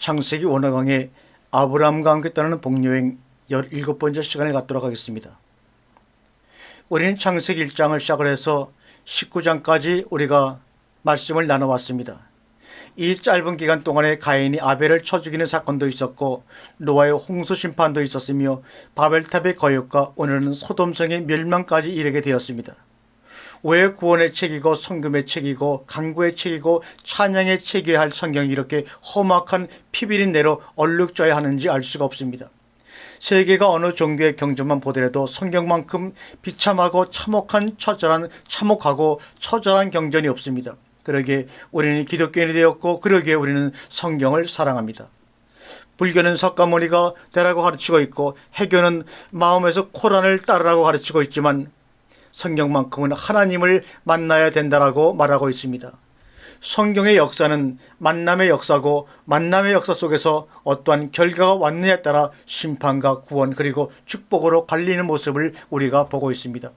창세기 원어강의 아브라함과 함께 떠나는 복여행 17번째 시간을 갖도록 하겠습니다. 우리는 창세기 1장을 시작을 해서 19장까지 우리가 말씀을 나눠왔습니다. 이 짧은 기간 동안에 가인이 아벨을 쳐 죽이는 사건도 있었고 노아의 홍수 심판도 있었으며 바벨탑의 거역과 오늘은 소돔성의 멸망까지 이르게 되었습니다. 왜 구원의 책이고 성금의 책이고 강구의 책이고 찬양의 책이어야 할 성경이 이렇게 험악한 피비린 내로 얼룩져야 하는지 알 수가 없습니다. 세계가 어느 종교의 경전만 보더라도 성경만큼 비참하고 참혹하고 처절한 경전이 없습니다. 그러기에 우리는 기독교인이 되었고 그러기에 우리는 성경을 사랑합니다. 불교는 석가모니가 되라고 가르치고 있고 해교는 마음에서 코란을 따르라고 가르치고 있지만 성경만큼은 하나님을 만나야 된다라고 말하고 있습니다. 성경의 역사는 만남의 역사고 만남의 역사 속에서 어떠한 결과가 왔느냐에 따라 심판과 구원 그리고 축복으로 갈리는 모습을 우리가 보고 있습니다.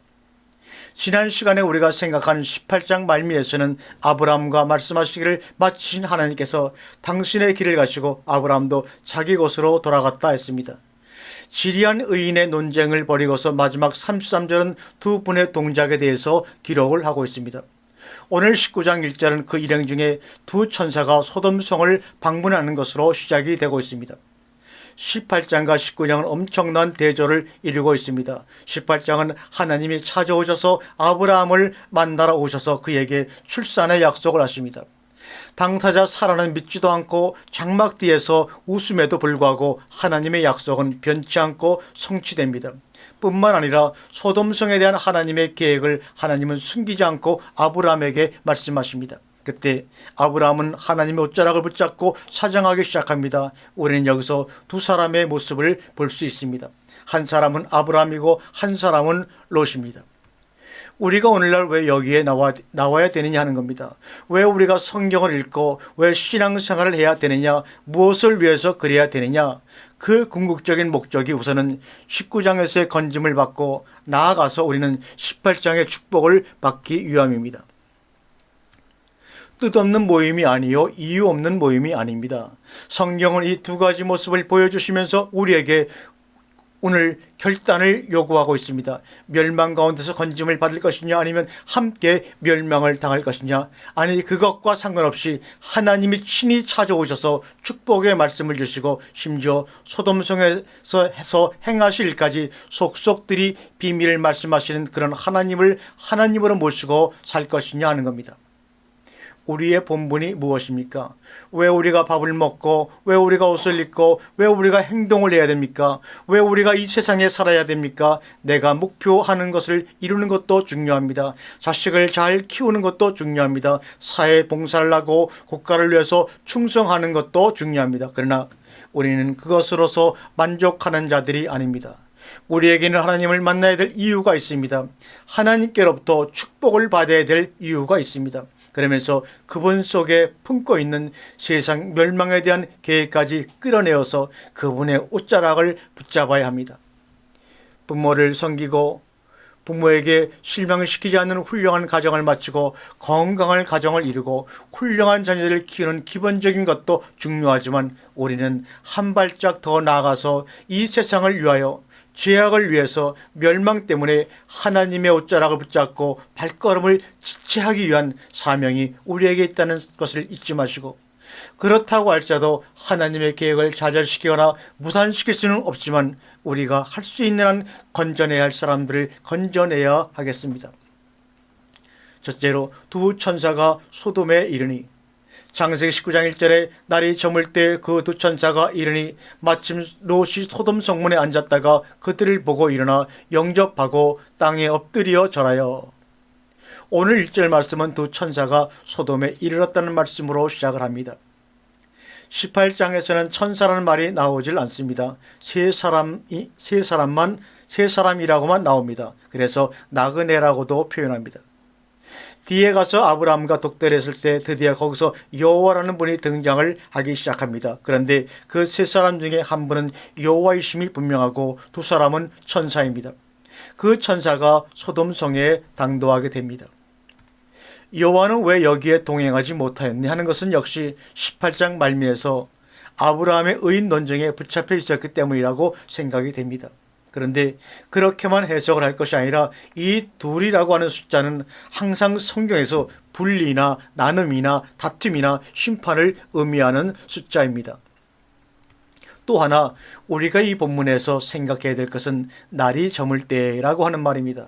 지난 시간에 우리가 생각한 18장 말미에서는 아브라함과 말씀하시기를 마치신 하나님께서 당신의 길을 가시고 아브라함도 자기 곳으로 돌아갔다 했습니다. 지리한 의인의 논쟁을 벌이고서 마지막 33절은 두 분의 동작에 대해서 기록을 하고 있습니다. 오늘 19장 1절은 그 일행 중에 두 천사가 소돔성을 방문하는 것으로 시작이 되고 있습니다. 18장과 19장은 엄청난 대조를 이루고 있습니다. 18장은 하나님이 찾아오셔서 아브라함을 만나러 오셔서 그에게 출산의 약속을 하십니다. 당사자 사라는 믿지도 않고 장막 뒤에서 웃음에도 불구하고 하나님의 약속은 변치 않고 성취됩니다. 뿐만 아니라 소돔성에 대한 하나님의 계획을 하나님은 숨기지 않고 아브라함에게 말씀하십니다. 그때 아브라함은 하나님의 옷자락을 붙잡고 사정하기 시작합니다. 우리는 여기서 두 사람의 모습을 볼 수 있습니다. 한 사람은 아브라함이고 한 사람은 롯입니다. 우리가 오늘날 왜 여기에 나와야 되느냐 하는 겁니다. 왜 우리가 성경을 읽고 왜 신앙생활을 해야 되느냐, 무엇을 위해서 그래야 되느냐, 그 궁극적인 목적이 우선은 19장에서의 건짐을 받고 나아가서 우리는 18장의 축복을 받기 위함입니다. 뜻없는 모임이 아니요 이유 없는 모임이 아닙니다. 성경은 이 두 가지 모습을 보여주시면서 우리에게 오늘 결단을 요구하고 있습니다. 멸망 가운데서 건짐을 받을 것이냐 아니면 함께 멸망을 당할 것이냐, 아니 그것과 상관없이 하나님이 친히 찾아오셔서 축복의 말씀을 주시고 심지어 소돔성에서 해서 행하실 일까지 속속들이 비밀을 말씀하시는 그런 하나님을 하나님으로 모시고 살 것이냐 하는 겁니다. 우리의 본분이 무엇입니까? 왜 우리가 밥을 먹고 왜 우리가 옷을 입고 왜 우리가 행동을 해야 됩니까? 왜 우리가 이 세상에 살아야 됩니까? 내가 목표하는 것을 이루는 것도 중요합니다. 자식을 잘 키우는 것도 중요합니다. 사회 봉사를 하고 국가를 위해서 충성하는 것도 중요합니다. 그러나 우리는 그것으로서 만족하는 자들이 아닙니다. 우리에게는 하나님을 만나야 될 이유가 있습니다. 하나님께로부터 축복을 받아야 될 이유가 있습니다. 그러면서 그분 속에 품고 있는 세상 멸망에 대한 계획까지 끌어내어서 그분의 옷자락을 붙잡아야 합니다. 부모를 섬기고 부모에게 실망을 시키지 않는 훌륭한 가정을 마치고 건강한 가정을 이루고 훌륭한 자녀들을 키우는 기본적인 것도 중요하지만 우리는 한 발짝 더 나아가서 이 세상을 위하여 죄악을 위해서 멸망 때문에 하나님의 옷자락을 붙잡고 발걸음을 지체하기 위한 사명이 우리에게 있다는 것을 잊지 마시고, 그렇다고 할지라도 하나님의 계획을 좌절시키거나 무산시킬 수는 없지만 우리가 할 수 있는 한 건져내야 할 사람들을 건져내야 하겠습니다. 첫째로 두 천사가 소돔에 이르니, 창세기 19장 1절에 날이 저물 때 그 두 천사가 이르니 마침 롯이 소돔 성문에 앉았다가 그들을 보고 일어나 영접하고 땅에 엎드려 절하여. 오늘 1절 말씀은 두 천사가 소돔에 이르렀다는 말씀으로 시작을 합니다. 18장에서는 천사라는 말이 나오질 않습니다. 세 사람이라고만 나옵니다. 그래서 나그네라고도 표현합니다. 뒤에 가서 아브라함과 독대를 했을 때 드디어 거기서 여호와라는 분이 등장을 하기 시작합니다. 그런데 그 세 사람 중에 한 분은 여호와이심이 분명하고 두 사람은 천사입니다. 그 천사가 소돔성에 당도하게 됩니다. 여호와는 왜 여기에 동행하지 못하였니 하는 것은 역시 18장 말미에서 아브라함의 의인 논쟁에 붙잡혀 있었기 때문이라고 생각이 됩니다. 그런데 그렇게만 해석을 할 것이 아니라 이 둘이라고 하는 숫자는 항상 성경에서 분리나 나눔이나 다툼이나 심판을 의미하는 숫자입니다. 또 하나 우리가 이 본문에서 생각해야 될 것은 날이 저물 때라고 하는 말입니다.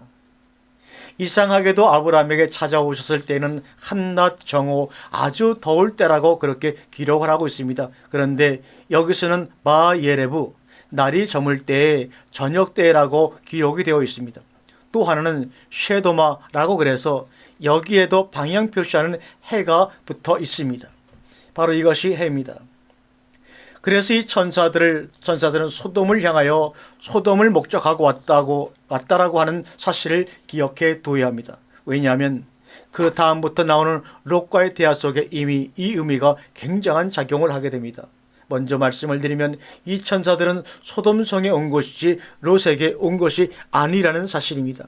이상하게도 아브라함에게 찾아오셨을 때는 한낮 정오 아주 더울 때라고 그렇게 기록을 하고 있습니다. 그런데 여기서는 마예레브 날이 저물 때의 저녁 때라고 기록이 되어 있습니다. 또 하나는 쉐도마라고 그래서 여기에도 방향 표시하는 해가 붙어 있습니다. 바로 이것이 해입니다. 그래서 이 천사들은 소돔을 향하여 소돔을 목적하고 왔다라고 하는 사실을 기억해 둬야 합니다. 왜냐하면 그 다음부터 나오는 롯과의 대화 속에 이미 이 의미가 굉장한 작용을 하게 됩니다. 먼저 말씀을 드리면 이 천사들은 소돔성에 온 것이지 롯에게 온 것이 아니라는 사실입니다.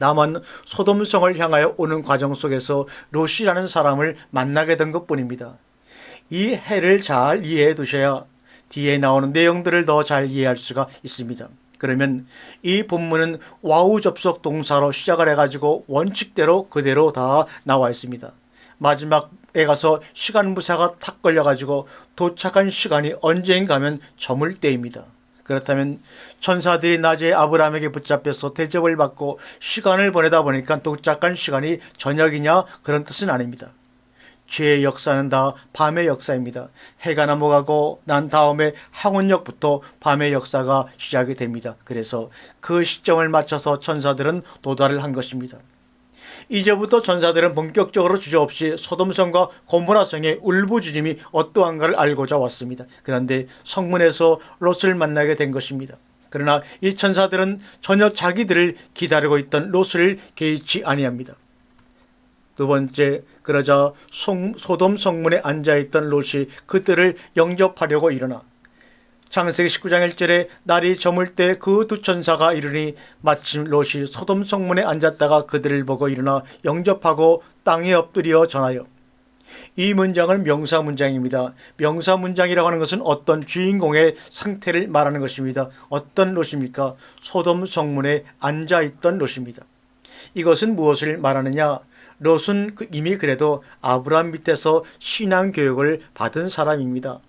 다만 소돔성을 향하여 오는 과정 속에서 롯이라는 사람을 만나게 된 것뿐입니다. 이 해를 잘 이해해 두셔야 뒤에 나오는 내용들을 더 잘 이해할 수가 있습니다. 그러면 이 본문은 와우 접속 동사로 시작을 해가지고 원칙대로 그대로 다 나와 있습니다. 마지막에 가서 시간 부사가 탁 걸려가지고 도착한 시간이 언제인가 하면 저물 때입니다. 그렇다면 천사들이 낮에 아브라함에게 붙잡혀서 대접을 받고 시간을 보내다 보니까 도착한 시간이 저녁이냐 그런 뜻은 아닙니다. 죄의 역사는 다 밤의 역사입니다. 해가 넘어가고 난 다음에 항원역부터 밤의 역사가 시작이 됩니다. 그래서 그 시점을 맞춰서 천사들은 도달을 한 것입니다. 이제부터 천사들은 본격적으로 주저없이 소돔성과 고모라성의 울부짖음이 어떠한가를 알고자 왔습니다. 그런데 성문에서 롯을 만나게 된 것입니다. 그러나 이 천사들은 전혀 자기들을 기다리고 있던 롯을 개의치 아니합니다. 두 번째, 그러자 소돔 성문에 앉아있던 롯이 그들을 영접하려고 일어나 창세기 19장 1절에 날이 저물 때 그 두 천사가 이르니 마침 롯이 소돔 성문에 앉았다가 그들을 보고 일어나 영접하고 땅에 엎드려 전하여. 이 문장은 명사 문장입니다. 명사 문장이라고 하는 것은 어떤 주인공의 상태를 말하는 것입니다. 어떤 롯입니까? 소돔 성문에 앉아있던 롯입니다. 이것은 무엇을 말하느냐? 롯은 이미 그래도 아브라함 밑에서 신앙교육을 받은 사람입니다.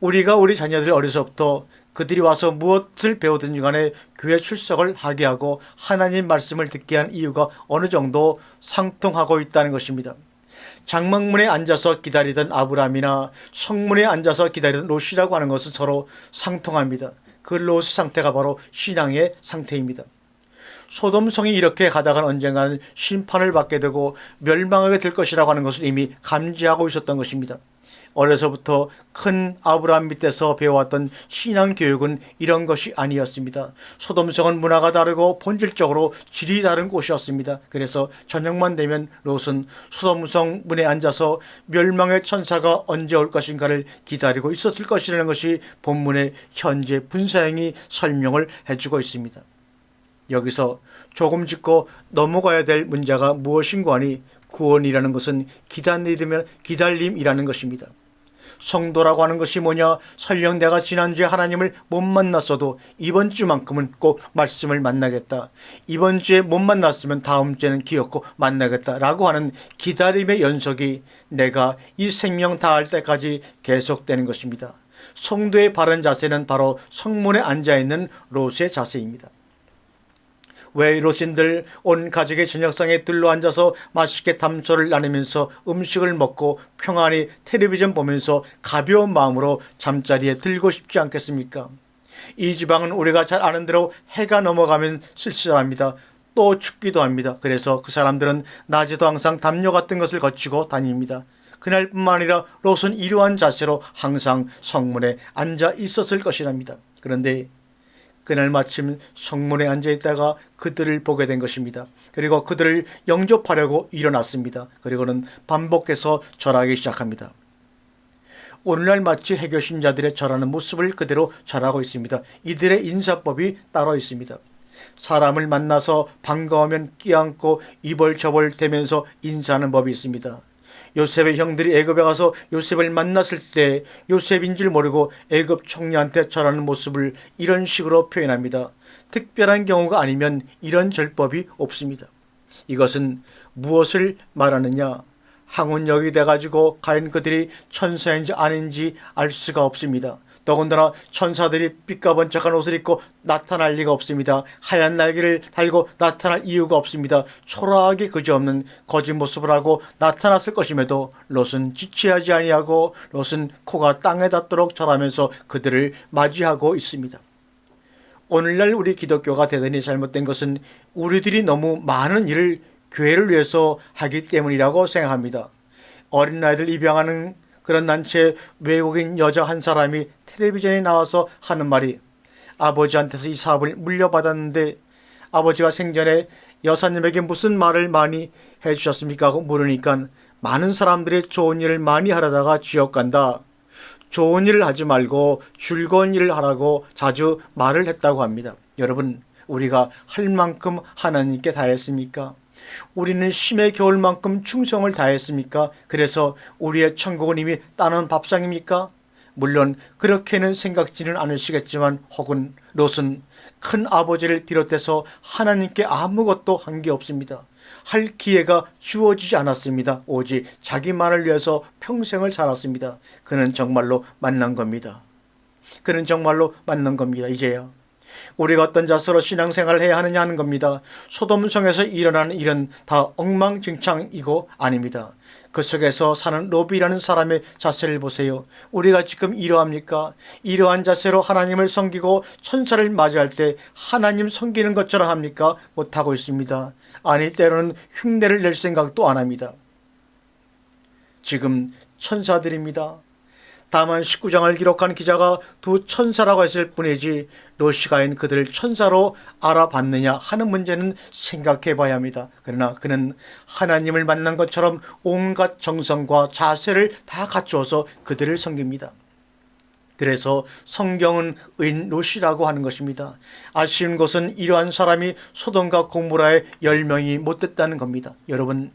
우리가 우리 자녀들이 어려서부터 그들이 와서 무엇을 배우든지 간에 교회 출석을 하게 하고 하나님 말씀을 듣게 한 이유가 어느 정도 상통하고 있다는 것입니다. 장막문에 앉아서 기다리던 아브라함이나 성문에 앉아서 기다리던 롯이라고 하는 것은 서로 상통합니다. 그 롯의 상태가 바로 신앙의 상태입니다. 소돔성이 이렇게 가다간 언젠가는 심판을 받게 되고 멸망하게 될 것이라고 하는 것을 이미 감지하고 있었던 것입니다. 어려서부터 큰 아브라함 밑에서 배워왔던 신앙교육은 이런 것이 아니었습니다. 소돔성은 문화가 다르고 본질적으로 질이 다른 곳이었습니다. 그래서 저녁만 되면 롯은 소돔성 문에 앉아서 멸망의 천사가 언제 올 것인가를 기다리고 있었을 것이라는 것이 본문의 현재 분사형이 설명을 해주고 있습니다. 여기서 조금 짚고 넘어가야 될 문제가 무엇인고 하니 구원이라는 것은 기다림이라는 것입니다. 성도라고 하는 것이 뭐냐? 설령 내가 지난주에 하나님을 못 만났어도 이번 주만큼은 꼭 말씀을 만나겠다. 이번 주에 못 만났으면 다음 주에는 기어코 만나겠다라고 하는 기다림의 연속이 내가 이 생명 다할 때까지 계속되는 것입니다. 성도의 바른 자세는 바로 성문에 앉아있는 롯의 자세입니다. 왜 롯인들 온 가족의 저녁상에 둘러앉아서 맛있게 담소를 나누면서 음식을 먹고 평안히 텔레비전 보면서 가벼운 마음으로 잠자리에 들고 싶지 않겠습니까? 이 지방은 우리가 잘 아는 대로 해가 넘어가면 쓸쓸합니다. 또 춥기도 합니다. 그래서 그 사람들은 낮에도 항상 담요 같은 것을 거치고 다닙니다. 그날뿐만 아니라 롯은 이러한 자세로 항상 성문에 앉아 있었을 것이랍니다. 그런데 그날 마침 성문에 앉아있다가 그들을 보게 된 것입니다. 그리고 그들을 영접하려고 일어났습니다. 그리고는 반복해서 절하기 시작합니다. 오늘날 마치 해교 신자들의 절하는 모습을 그대로 절하고 있습니다. 이들의 인사법이 따로 있습니다. 사람을 만나서 반가우면 끼안고 이벌저벌 대면서 인사하는 법이 있습니다. 요셉의 형들이 애굽에 가서 요셉을 만났을 때 요셉인 줄 모르고 애굽 총리한테 절하는 모습을 이런 식으로 표현합니다. 특별한 경우가 아니면 이런 절법이 없습니다. 이것은 무엇을 말하느냐? 항운역이 돼가지고 과연 그들이 천사인지 아닌지 알 수가 없습니다. 더군다나 천사들이 삐까번쩍한 옷을 입고 나타날 리가 없습니다. 하얀 날개를 달고 나타날 이유가 없습니다. 초라하게 그지없는 거짓 모습을 하고 나타났을 것임에도 롯은 지체하지 아니하고 롯은 코가 땅에 닿도록 절하면서 그들을 맞이하고 있습니다. 오늘날 우리 기독교가 대단히 잘못된 것은 우리들이 너무 많은 일을 교회를 위해서 하기 때문이라고 생각합니다. 어린아이들 입양하는 그런 단체 외국인 여자 한 사람이 텔레비전에 나와서 하는 말이, 아버지한테서 이 사업을 물려받았는데 아버지가 생전에 여사님에게 무슨 말을 많이 해주셨습니까? 하고 물으니까 많은 사람들이 좋은 일을 많이 하려다가 지옥 간다. 좋은 일을 하지 말고 즐거운 일을 하라고 자주 말을 했다고 합니다. 여러분, 우리가 할 만큼 하나님께 다했습니까? 우리는 심의 겨울만큼 충성을 다했습니까? 그래서 우리의 천국은 이미 따는 밥상입니까? 물론 그렇게는 생각지는 않으시겠지만 혹은 롯은 큰 아버지를 비롯해서 하나님께 아무것도 한 게 없습니다. 할 기회가 주어지지 않았습니다. 오직 자기만을 위해서 평생을 살았습니다. 그는 정말로 만난 겁니다. 그는 정말로 만난 겁니다. 이제야 우리가 어떤 자세로 신앙생활을 해야 하느냐 하는 겁니다. 소돔성에서 일어나는 일은 다 엉망진창이고 아닙니다. 그 속에서 사는 롯이라는 사람의 자세를 보세요. 우리가 지금 이러합니까? 이러한 자세로 하나님을 섬기고 천사를 맞이할 때 하나님 섬기는 것처럼 합니까? 못하고 있습니다. 아니, 때로는 흉내를 낼 생각도 안 합니다. 지금 천사들입니다. 다만 19장을 기록한 기자가 두 천사라고 했을 뿐이지 롯이 그들을 천사로 알아봤느냐 하는 문제는 생각해 봐야 합니다. 그러나 그는 하나님을 만난 것처럼 온갖 정성과 자세를 다 갖추어서 그들을 섬깁니다. 그래서 성경은 의인 롯이라고 하는 것입니다. 아쉬운 것은 이러한 사람이 소돔과 고모라의 10명이 못됐다는 겁니다. 여러분,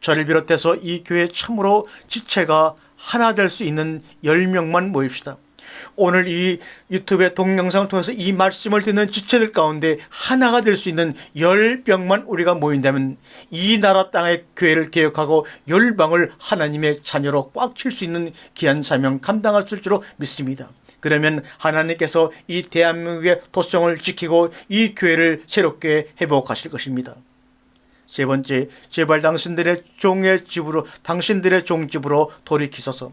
저를 비롯해서 이 교회 참으로 지체가 하나 될 수 있는 10명만 모입시다. 오늘 이 유튜브의 동영상을 통해서 이 말씀을 듣는 지체들 가운데 하나가 될 수 있는 10명만 우리가 모인다면 이 나라 땅의 교회를 개혁하고 열방을 하나님의 자녀로 꽉 칠 수 있는 귀한 사명 감당할 수 있을 줄로 믿습니다. 그러면 하나님께서 이 대한민국의 도성을 지키고 이 교회를 새롭게 회복하실 것입니다. 세 번째, 제발 당신들의 종의 집으로, 당신들의 종집으로 돌이키소서.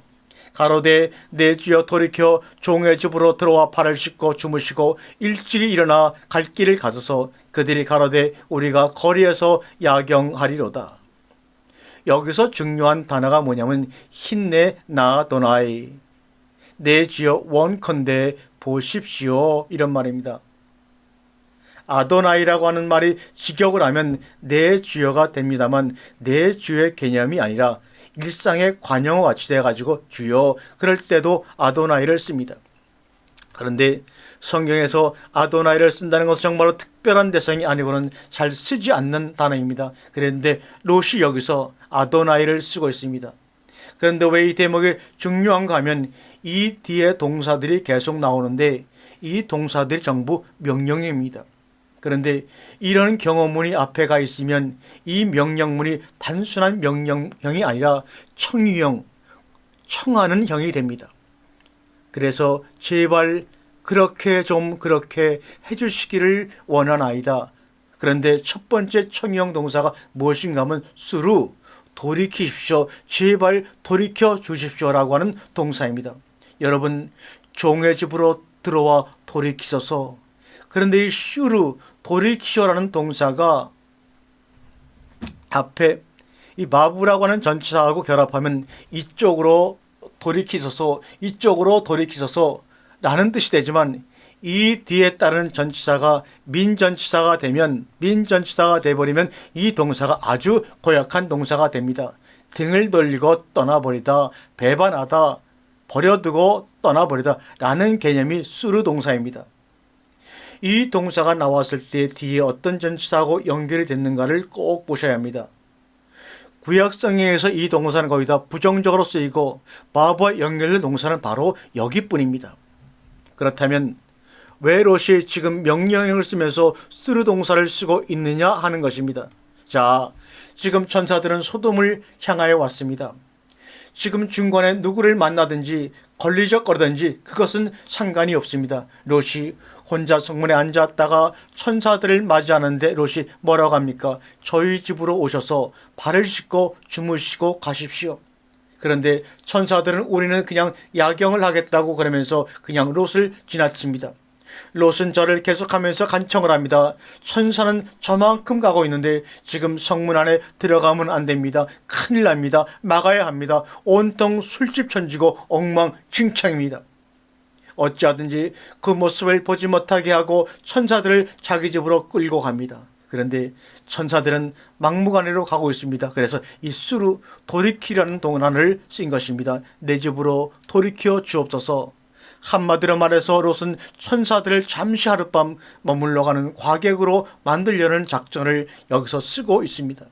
가로되 내 주여 돌이켜 종의 집으로 들어와 발을 씻고 주무시고 일찍이 일어나 갈 길을 가소서. 그들이 가로되 우리가 거리에서 야경하리로다. 여기서 중요한 단어가 뭐냐면 힌내 나아도나이, 내 주여 원컨대 보십시오, 이런 말입니다. 아도나이라고 하는 말이 직역을 하면 내 주여가 됩니다만 내 주의 개념이 아니라 일상의 관용어 같이 돼가지고 주여, 그럴 때도 아도나이를 씁니다. 그런데 성경에서 아도나이를 쓴다는 것은 정말로 특별한 대상이 아니고는 잘 쓰지 않는 단어입니다. 그런데 롯이 여기서 아도나이를 쓰고 있습니다. 그런데 왜 이 대목이 중요한가 하면 이 뒤에 동사들이 계속 나오는데 이 동사들이 전부 명령입니다. 그런데 이런 경어문이 앞에 가 있으면 이 명령문이 단순한 명령형이 아니라 청유형, 청하는 형이 됩니다. 그래서 제발 그렇게 해주시기를 원하나이다. 그런데 첫 번째 청유형 동사가 무엇인가 하면 수루, 돌이키십시오, 제발 돌이켜 주십시오라고 하는 동사입니다. 여러분, 종의 집으로 들어와 돌이키소서. 그런데 이 슈르, 돌이키셔라는 동사가 앞에 이 마부라고 하는 전치사하고 결합하면 이쪽으로 돌이키소서, 이쪽으로 돌이키소서 라는 뜻이 되지만 이 뒤에 따르는 전치사가 민전치사가 돼버리면 이 동사가 아주 고약한 동사가 됩니다. 등을 돌리고 떠나버리다, 배반하다, 버려두고 떠나버리다 라는 개념이 수르 동사입니다. 이 동사가 나왔을 때 뒤에 어떤 전치사하고 연결이 됐는가를 꼭 보셔야 합니다. 구약 성경에서 이 동사는 거의 다 부정적으로 쓰이고 바보와 연결된 동사는 바로 여기뿐입니다. 그렇다면 왜 롯이 지금 명령형을 쓰면서 쓰르 동사를 쓰고 있느냐 하는 것입니다. 자, 지금 천사들은 소돔을 향하여 왔습니다. 지금 중간에 누구를 만나든지 걸리적거리든지 그것은 상관이 없습니다. 롯이 혼자 성문에 앉았다가 천사들을 맞이하는데 롯이 뭐라고 합니까? 저희 집으로 오셔서 발을 씻고 주무시고 가십시오. 그런데 천사들은 우리는 그냥 야경을 하겠다고 그러면서 그냥 롯을 지나칩니다. 롯은 저를 계속하면서 간청을 합니다. 천사는 저만큼 가고 있는데 지금 성문 안에 들어가면 안 됩니다. 큰일 납니다. 막아야 합니다. 온통 술집 천지고 엉망진창입니다. 어찌하든지 그 모습을 보지 못하게 하고 천사들을 자기 집으로 끌고 갑니다. 그런데 천사들은 막무가내로 가고 있습니다. 그래서 이 수르 돌이키라는 동안을 쓴 것입니다. 내 집으로 돌이켜 주옵소서. 한마디로 말해서 롯은 천사들을 잠시 하룻밤 머물러 가는 과객으로 만들려는 작전을 여기서 쓰고 있습니다.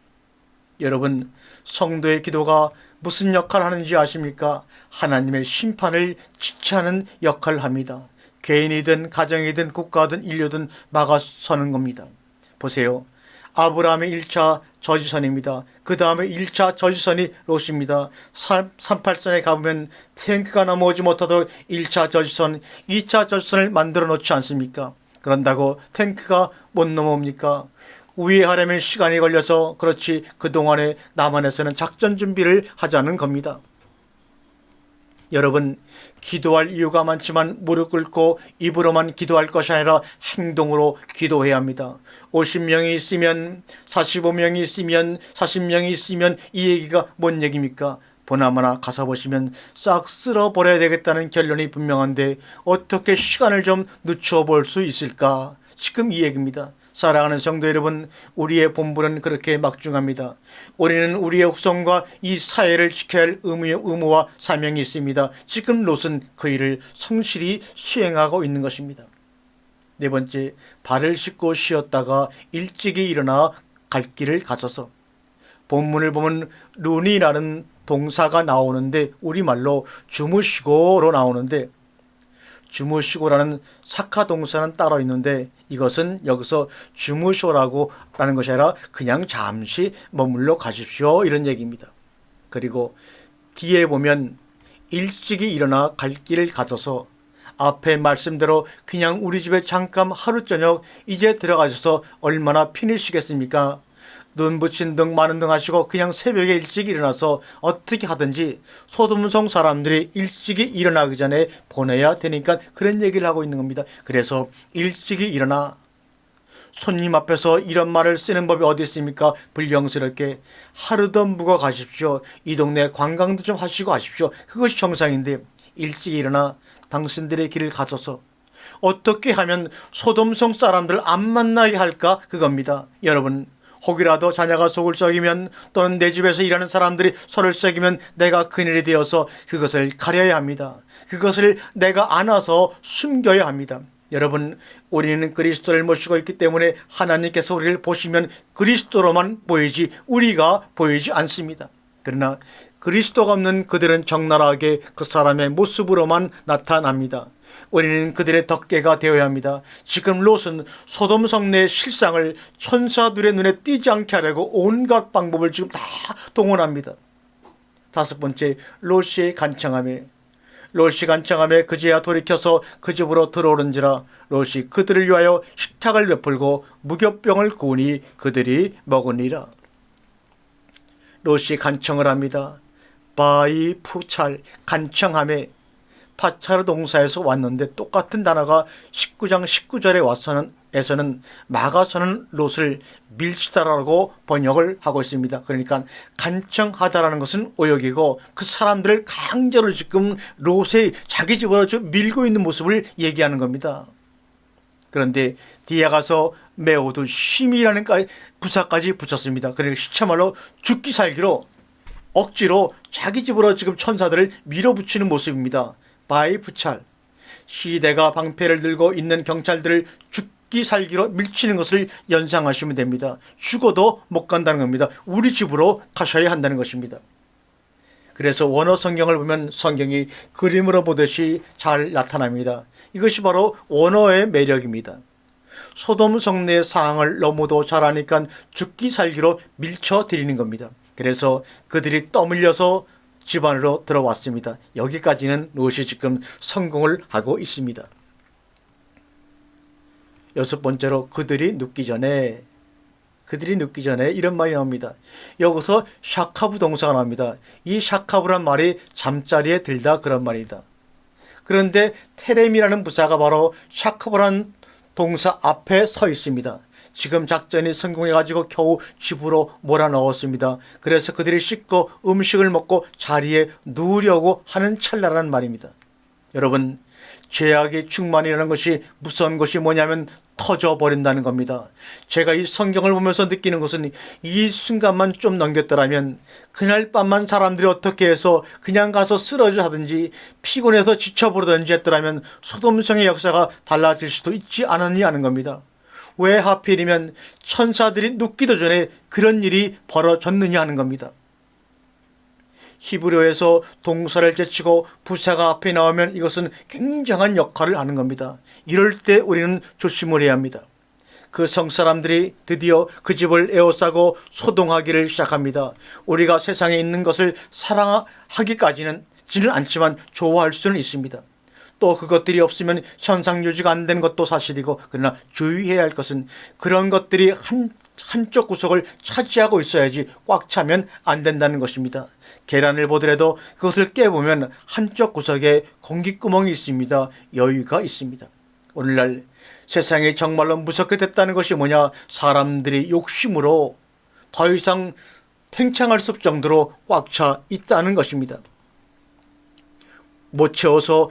여러분, 성도의 기도가 무슨 역할을 하는지 아십니까? 하나님의 심판을 지체하는 역할을 합니다. 개인이든 가정이든 국가든 인류든 막아서는 겁니다. 보세요. 아브라함의 1차 저지선입니다. 그 다음에 1차 저지선이 롯입니다. 38선에 가보면 탱크가 넘어오지 못하도록 1차 저지선, 2차 저지선을 만들어 놓지 않습니까? 그런다고 탱크가 못 넘어옵니까? 우회하려면 시간이 걸려서 그렇지 그동안에 남한에서는 작전 준비를 하자는 겁니다. 여러분, 기도할 이유가 많지만 무릎 꿇고 입으로만 기도할 것이 아니라 행동으로 기도해야 합니다. 50명이 있으면 45명이 있으면 40명이 있으면 이 얘기가 뭔 얘기입니까? 보나마나 가서 보시면 싹 쓸어버려야 되겠다는 결론이 분명한데 어떻게 시간을 좀 늦춰 볼 수 있을까? 지금 이 얘기입니다. 사랑하는 성도 여러분, 우리의 본분은 그렇게 막중합니다. 우리는 우리의 후손과 이 사회를 지켜야 할 의무와 사명이 있습니다. 지금 롯은 그 일을 성실히 수행하고 있는 것입니다. 네 번째, 발을 씻고 쉬었다가 일찍이 일어나 갈 길을 가서서. 본문을 보면 룬이라는 동사가 나오는데 우리말로 주무시고로 나오는데 주무시고라는 사카 동사는 따로 있는데 이것은 여기서 주무쇼라고 라는 것이 아니라 그냥 잠시 머물러 가십시오 이런 얘기입니다. 그리고 뒤에 보면 일찍이 일어나 갈 길을 가서서 앞에 말씀대로 그냥 우리 집에 잠깐 하루 저녁 이제 들어가셔서 얼마나 편히시겠습니까? 눈 붙인 등 많은 등 하시고 그냥 새벽에 일찍 일어나서 어떻게 하든지 소돔성 사람들이 일찍이 일어나기 전에 보내야 되니까 그런 얘기를 하고 있는 겁니다. 그래서 일찍이 일어나. 손님 앞에서 이런 말을 쓰는 법이 어디 있습니까? 불경스럽게 하루 더 묵어 가십시오. 이 동네 관광도 좀 하시고 하십시오. 그것이 정상인데 일찍 일어나 당신들의 길을 가서서 어떻게 하면 소돔성 사람들 안 만나게 할까? 그겁니다. 여러분, 혹이라도 자녀가 속을 썩이면 또는 내 집에서 일하는 사람들이 소를 썩이면 내가 그늘이 되어서 그것을 가려야 합니다. 그것을 내가 안아서 숨겨야 합니다. 여러분, 우리는 그리스도를 모시고 있기 때문에 하나님께서 우리를 보시면 그리스도로만 보이지 우리가 보이지 않습니다. 그러나 그리스도가 없는 그들은 적나라하게 그 사람의 모습으로만 나타납니다. 우리는 그들의 덮개가 되어야 합니다. 지금 롯은 소돔 성내의 실상을 천사들의 눈에 띄지 않게 하려고 온갖 방법을 지금 다 동원합니다. 다섯 번째, 롯이 간청함에 그제야 돌이켜서 그 집으로 들어오는지라 롯이 그들을 위하여 식탁을 베풀고 무교병을 구우니 그들이 먹으니라. 롯이 간청을 합니다. 바이 푸찰, 간청함에 파차르 동사에서 왔는데 똑같은 단어가 19장 19절에 에서는 막아서는 롯을 밀치다라고 번역을 하고 있습니다. 그러니까 간청하다라는 것은 오역이고 그 사람들을 강제로 지금 롯의 자기 집으로 밀고 있는 모습을 얘기하는 겁니다. 그런데 뒤에 가서 메오도 심이라는 부사까지 붙였습니다. 그러니까 시체말로 죽기 살기로 억지로 자기 집으로 지금 천사들을 밀어붙이는 모습입니다. 바이프찰, 시대가 방패를 들고 있는 경찰들을 죽기 살기로 밀치는 것을 연상하시면 됩니다. 죽어도 못 간다는 겁니다. 우리 집으로 가셔야 한다는 것입니다. 그래서 원어 성경을 보면 성경이 그림으로 보듯이 잘 나타납니다. 이것이 바로 원어의 매력입니다. 소돔 성내의 상황을 너무도 잘 아니까 죽기 살기로 밀쳐드리는 겁니다. 그래서 그들이 떠밀려서 집 안으로 들어왔습니다. 여기까지는 롯이 지금 성공을 하고 있습니다. 여섯 번째로 그들이 눕기 전에 이런 말이 나옵니다. 여기서 샤카브 동사가 나옵니다. 이 샤카브란 말이 잠자리에 들다 그런 말이다. 그런데 테렘이라는 부사가 바로 샤카브란 동사 앞에 서 있습니다. 지금 작전이 성공해가지고 겨우 집으로 몰아넣었습니다. 그래서 그들이 씻고 음식을 먹고 자리에 누우려고 하는 찰나라는 말입니다. 여러분, 죄악의 충만이라는 것이 무서운 것이 뭐냐면 터져버린다는 겁니다. 제가 이 성경을 보면서 느끼는 것은 이 순간만 좀 넘겼더라면 그날 밤만 사람들이 어떻게 해서 그냥 가서 쓰러져 하든지 피곤해서 지쳐버리든지 했더라면 소돔성의 역사가 달라질 수도 있지 않았냐는 겁니다. 왜 하필이면 천사들이 눕기도 전에 그런 일이 벌어졌느냐 하는 겁니다. 히브리어에서 동사를 제치고 부사가 앞에 나오면 이것은 굉장한 역할을 하는 겁니다. 이럴 때 우리는 조심을 해야 합니다. 그 성사람들이 드디어 그 집을 에워싸고 소동하기를 시작합니다. 우리가 세상에 있는 것을 사랑하기까지는 않지만 좋아할 수는 있습니다. 또 그것들이 없으면 현상 유지가 안 되는 것도 사실이고, 그러나 주의해야 할 것은 그런 것들이 한쪽 구석을 차지하고 있어야지 꽉 차면 안 된다는 것입니다. 계란을 보더라도 그것을 깨보면 한쪽 구석에 공기구멍이 있습니다. 여유가 있습니다. 오늘날 세상이 정말로 무섭게 됐다는 것이 뭐냐? 사람들이 욕심으로 더 이상 팽창할 수 없을 정도로 꽉 차 있다는 것입니다. 못 채워서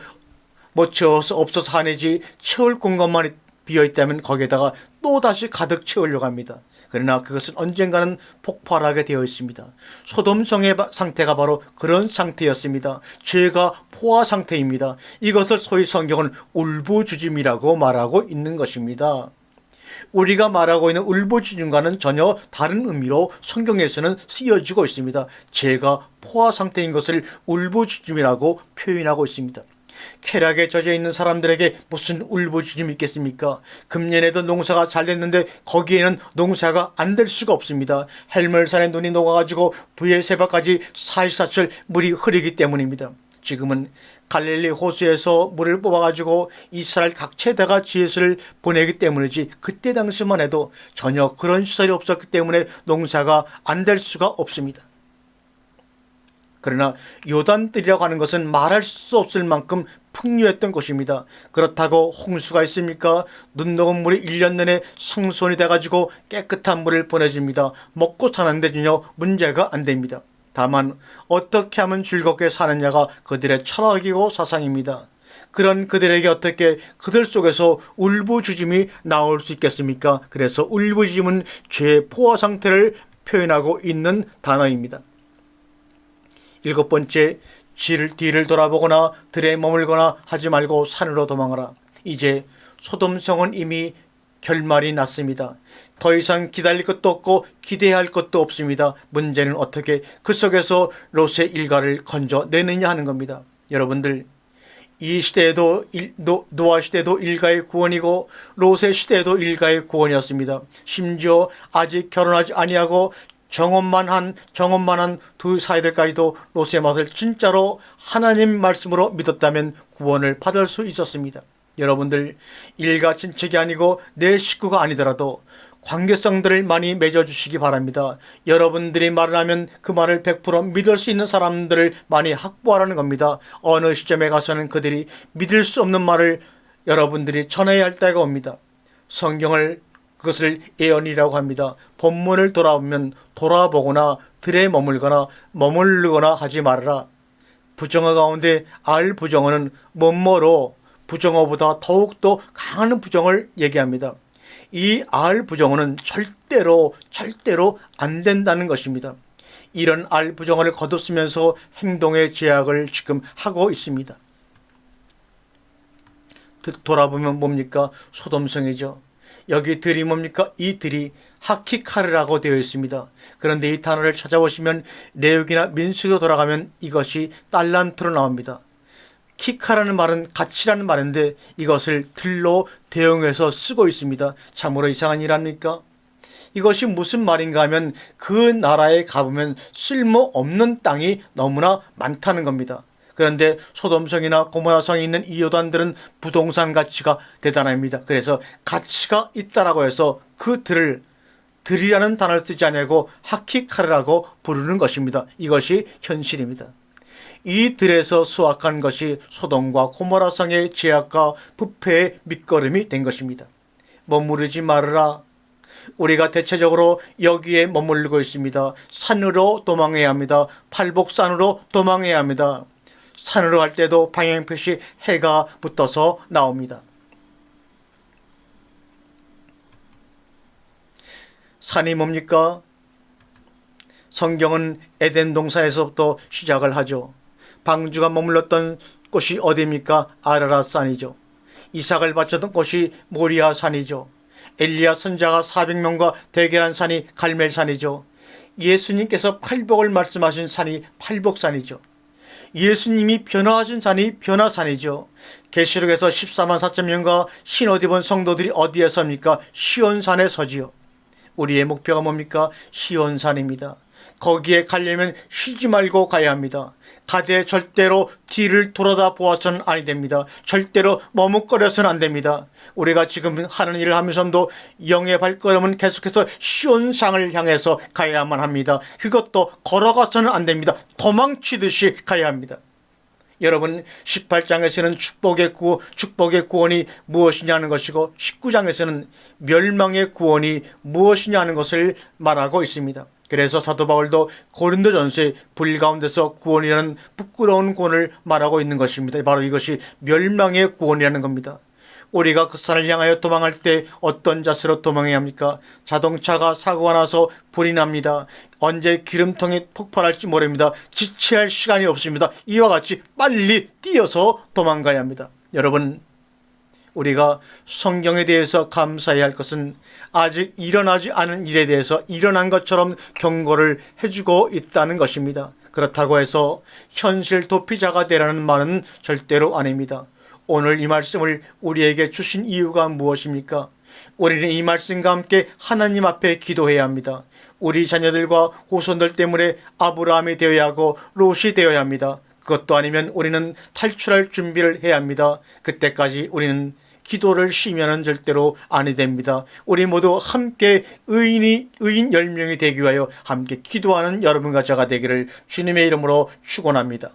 없어서 하내지 채울 공간만 비어있다면 거기에다가 또 다시 가득 채우려고 합니다. 그러나 그것은 언젠가는 폭발하게 되어 있습니다. 소돔성의 상태가 바로 그런 상태였습니다. 죄가 포화 상태입니다. 이것을 소위 성경은 울부짖음이라고 말하고 있는 것입니다. 우리가 말하고 있는 울부짖음과는 전혀 다른 의미로 성경에서는 쓰여지고 있습니다. 죄가 포화 상태인 것을 울부짖음이라고 표현하고 있습니다. 쾌락에 젖어 있는 사람들에게 무슨 울부짖음이 있겠습니까? 금년에도 농사가 잘 됐는데 거기에는 농사가 안 될 수가 없습니다. 헬물산에 눈이 녹아가지고 부에세바까지 사시사철 물이 흐르기 때문입니다. 지금은 갈릴리 호수에서 물을 뽑아가지고 이스라엘 각지에다가 지혜수를 보내기 때문이지, 그때 당시만 해도 전혀 그런 시설이 없었기 때문에 농사가 안 될 수가 없습니다. 그러나 요단들이라고 하는 것은 말할 수 없을 만큼 풍요했던 곳입니다. 그렇다고 홍수가 있습니까? 눈 녹은 물이 1년 내내 상수원이 돼가지고 깨끗한 물을 보내줍니다. 먹고 사는데 전혀 문제가 안 됩니다. 다만 어떻게 하면 즐겁게 사느냐가 그들의 철학이고 사상입니다. 그런 그들에게 어떻게 그들 속에서 울부짖음이 나올 수 있겠습니까? 그래서 울부짖음은 죄의 포화 상태를 표현하고 있는 단어입니다. 일곱 번째, 뒤를 돌아보거나 들에 머물거나 하지 말고 산으로 도망하라. 이제 소돔성은 이미 결말이 났습니다. 더 이상 기다릴 것도 없고 기대할 것도 없습니다. 문제는 어떻게 그 속에서 롯의 일가를 건져내느냐 하는 겁니다. 여러분들, 이 시대에도 노아 시대도 일가의 구원이고 롯의 시대에도 일가의 구원이었습니다. 심지어 아직 결혼하지 아니하고 정혼만 한 두 사이들까지도 롯의 맛을 진짜로 하나님 말씀으로 믿었다면 구원을 받을 수 있었습니다. 여러분들, 일가 친척이 아니고 내 식구가 아니더라도 관계성들을 많이 맺어주시기 바랍니다. 여러분들이 말을 하면 그 말을 100% 믿을 수 있는 사람들을 많이 확보하라는 겁니다. 어느 시점에 가서는 그들이 믿을 수 없는 말을 여러분들이 전해야 할 때가 옵니다. 성경을 그것을 예언이라고 합니다. 본문을 돌아보거나 들에 머물거나 하지 말아라. 부정어 가운데 알 부정어는 뭐뭐로 부정어보다 더욱더 강한 부정을 얘기합니다. 이 알 부정어는 절대로 안 된다는 것입니다. 이런 알 부정어를 거듭쓰면서 행동의 제약을 지금 하고 있습니다. 돌아보면 뭡니까? 소돔성이죠. 여기 들이 뭡니까? 이 들이 하키카르라고 되어 있습니다. 그런데 이 단어를 찾아보시면 레위기나 민수기로 돌아가면 이것이 달란트로 나옵니다. 키카라는 말은 가치라는 말인데 이것을 들로 대용해서 쓰고 있습니다. 참으로 이상한 일 아닙니까? 이것이 무슨 말인가 하면 그 나라에 가보면 쓸모없는 땅이 너무나 많다는 겁니다. 그런데 소돔성이나 고모라성이 있는 이 요단들은 부동산 가치가 대단합니다. 그래서 가치가 있다라고 해서 그 들이라는 단어를 쓰지 않고 하키카르라고 부르는 것입니다. 이것이 현실입니다. 이 들에서 수확한 것이 소돔과 고모라성의 죄악과 부패의 밑거름이 된 것입니다. 머무르지 말으라. 우리가 대체적으로 여기에 머물고 있습니다. 산으로 도망해야 합니다. 팔복산으로 도망해야 합니다. 산으로 갈 때도 방향표시 해가 붙어서 나옵니다. 산이 뭡니까? 성경은 에덴 동산에서부터 시작을 하죠. 방주가 머물렀던 곳이 어디입니까? 아라랏 산이죠. 이삭을 바쳤던 곳이 모리아 산이죠. 엘리야 선자가 400명과 대결한 산이 갈멜산이죠. 예수님께서 팔복을 말씀하신 산이 팔복산이죠. 예수님이 변화하신 산이 변화산이죠. 계시록에서 14만 4천 명과 신옷 입은 성도들이 어디에 섭니까? 시온산에 서지요. 우리의 목표가 뭡니까? 시온산입니다. 거기에 가려면 쉬지 말고 가야 합니다. 가되 절대로 뒤를 돌아다 보아서는 아니 됩니다. 절대로 머뭇거려서는 안 됩니다. 우리가 지금 하는 일을 하면서도 영의 발걸음은 계속해서 시온상을 향해서 가야만 합니다. 그것도 걸어가서는 안 됩니다. 도망치듯이 가야 합니다. 여러분 18장에서는 축복의 구원이 무엇이냐는 것이고 19장에서는 멸망의 구원이 무엇이냐는 것을 말하고 있습니다. 그래서 사도 바울도 고린도전서의 불 가운데서 구원이라는 부끄러운 구원을 말하고 있는 것입니다. 바로 이것이 멸망의 구원이라는 겁니다. 우리가 그 산을 향하여 도망할 때 어떤 자세로 도망해야 합니까? 자동차가 사고가 나서 불이 납니다. 언제 기름통이 폭발할지 모릅니다. 지체할 시간이 없습니다. 이와 같이 빨리 뛰어서 도망가야 합니다. 여러분, 우리가 성경에 대해서 감사해야 할 것은 아직 일어나지 않은 일에 대해서 일어난 것처럼 경고를 해주고 있다는 것입니다. 그렇다고 해서 현실 도피자가 되라는 말은 절대로 아닙니다. 오늘 이 말씀을 우리에게 주신 이유가 무엇입니까? 우리는 이 말씀과 함께 하나님 앞에 기도해야 합니다. 우리 자녀들과 후손들 때문에 아브라함이 되어야 하고 롯이 되어야 합니다. 그것도 아니면 우리는 탈출할 준비를 해야 합니다. 그때까지 우리는 기도를 쉬면은 절대로 아니 됩니다. 우리 모두 함께 의인 10명이 되기 위하여 함께 기도하는 여러분과 제가 되기를 주님의 이름으로 축원합니다.